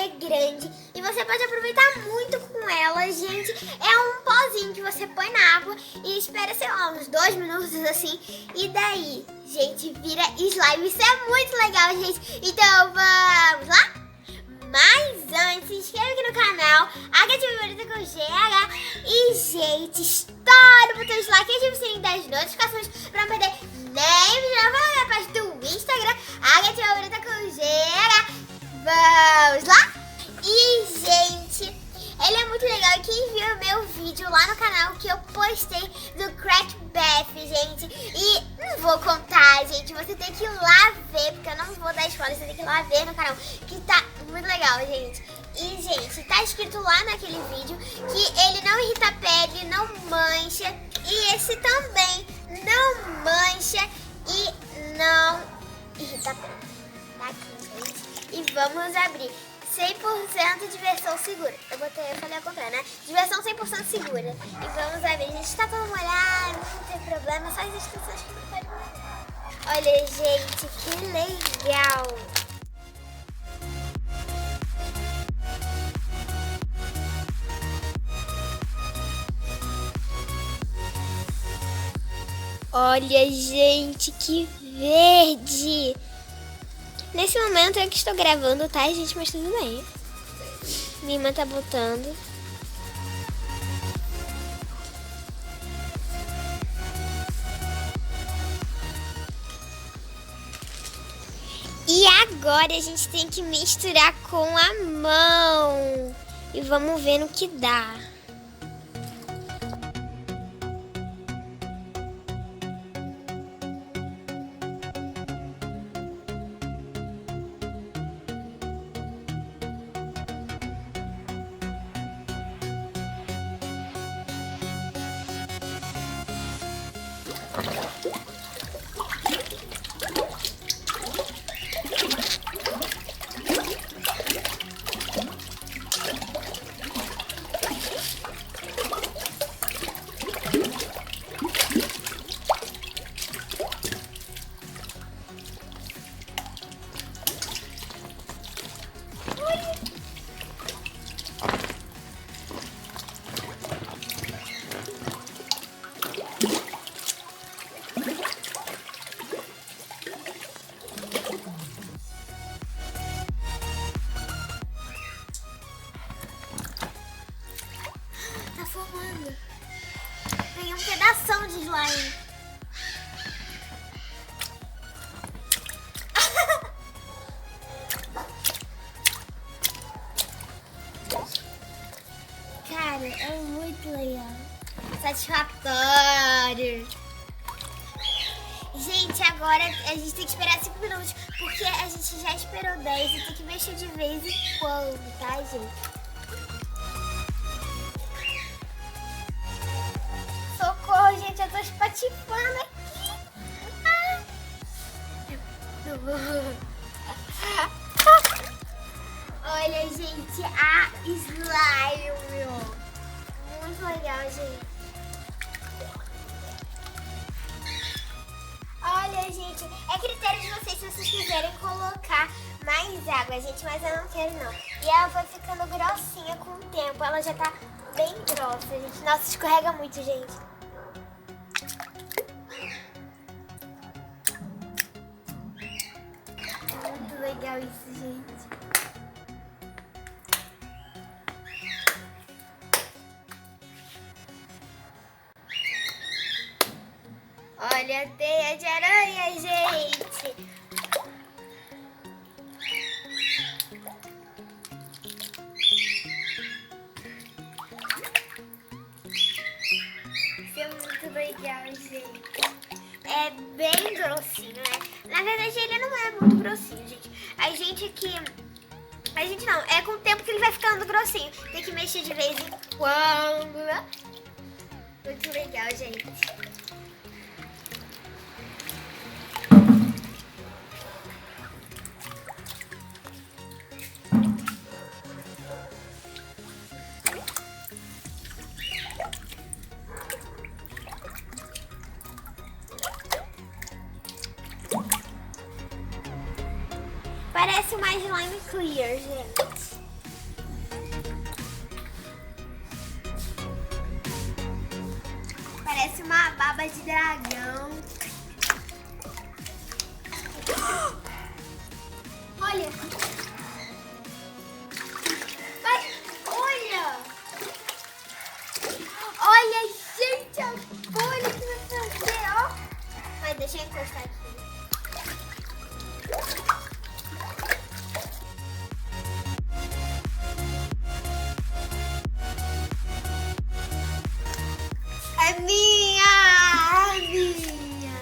é grande e você pode aproveitar muito com ela, gente. É um pozinho que você põe na água e espera, sei lá, uns 2 minutos assim. E daí, gente, vira slime. Isso é muito legal, gente. Então vamos lá? Mas antes, se inscreve aqui no canal, ative o favorito com GH e, gente, estoura o botão de like e ative o sininho das notificações pra não perder nem vídeo novo na parte do Instagram, ative o favorito com GH. Vamos lá? E, gente, ele é muito legal. Quem viu o meu vídeo lá no canal que eu postei do Crack Bath, gente, e não vou contar, gente, você tem que ir lá ver, porque eu não vou dar spoiler, você tem que ir lá ver no canal, que tá muito legal, gente. E, gente, tá escrito lá naquele vídeo que ele não irrita a pele, não mancha, e esse também não mancha e não irrita a pele. Tá aqui, gente. E vamos abrir. 100% de versão segura. Eu falei ao contrário, né? De versão 100% segura. E vamos abrir. A gente tá todo molhado, não tem problema, só as instruções que não pode molhar. Olha, gente, que legal. Olha, gente, que verde. Nesse momento eu que estou gravando, tá, gente? Mas tudo bem. Minha irmã tá botando. E agora a gente tem que misturar com a mão. E vamos ver no que dá. Tá formando. Peguei um pedação de slime. Cara, é muito legal. Satisfatório. Gente, agora a gente tem que esperar 5 minutos, porque a gente já esperou 10 e tem que mexer de vez em quando, tá, gente? Socorro, gente, eu tô espatifando aqui. Olha, gente, a slime. Muito legal, gente. Olha, gente, é critério de vocês se vocês quiserem colocar mais água, gente, mas eu não quero não. E ela vai ficando grossinha com o tempo, ela já tá bem grossa, gente. Nossa, escorrega muito, gente. Muito legal isso, gente. Olha a teia de aranha, gente. Isso é muito legal, gente. É bem grossinho, né? Na verdade, ele não é muito grossinho, gente. A gente aqui... A gente não, é com o tempo que ele vai ficando grossinho. Tem que mexer de vez em quando, né? Muito legal, gente. Parece mais slime clear, gente. Parece uma baba de dragão. Olha. Vai, olha. Olha, gente, a bolha que vai fazer, ó. Vai, deixa eu encostar aqui. É minha! É minha!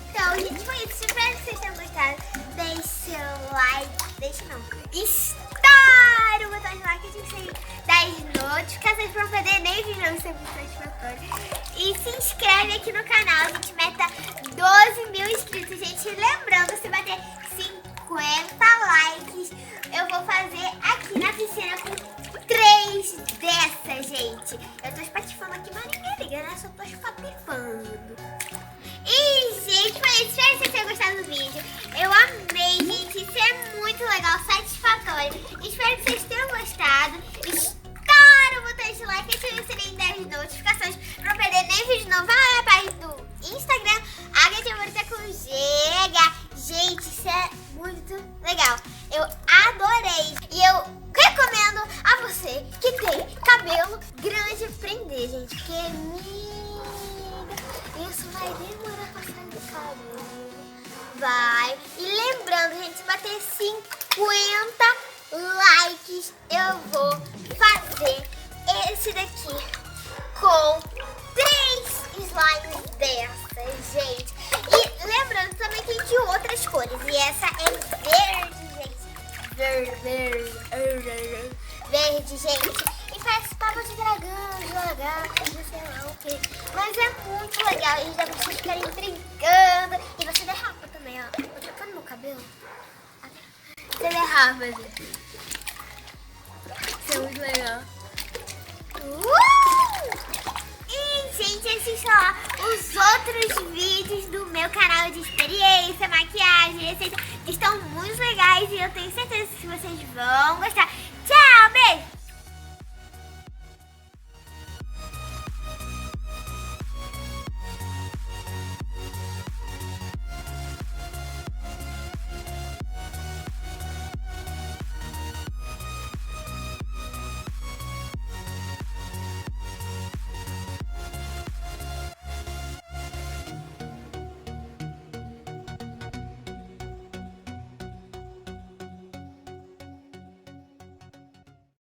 Então, gente, foi isso. Espero que vocês tenham gostado. Deixe seu like. Deixe não. Estoura o botão de like, ative o sininho das notificações pra não perder nem vídeo não ser muito satisfatório. E se inscreve aqui no canal. A gente meta 12 mil inscritos, gente. Lembrando, se bater 50 likes, eu vou fazer aqui na piscina com 3 dessas, gente. Eu tô espatifando aqui, mas ninguém liga, né? Só tô espatifando. E, gente, foi isso. Espero que vocês tenham gostado do vídeo. Eu amei, gente. Isso é muito legal, satisfatório. Espero que vocês tenham gostado. Estoura o botão de like, ative o sininho das notificações pra não perder nem vídeo novo. Vai lá na página do Instagram, Águia Favorita com GH. Gente, isso é muito legal. Eu adorei. E eu recomendo a você que tem cabelo grande prender, gente. Porque, isso vai demorar pra sair do cabelo. Vai. E lembrando, gente, se bater 50 likes, eu vou fazer esse daqui com 3 slimes dessas, gente. E lembrando, também tem de outras cores. E essa é verde, gente. Verde, gente. E parece baba de dragão, de lagarto, de sei lá o que. Mas é muito legal. E dá pra vocês ficarem brincando. E você derrapa também, ó. Vou trocar no meu cabelo. Você derrapa, gente. Isso é muito legal. E, gente, assista lá os outros vídeos do meu canal de experiência, maquiagem, receita, que estão muito legais e eu tenho certeza que vocês vão gostar. Tchau, beijo!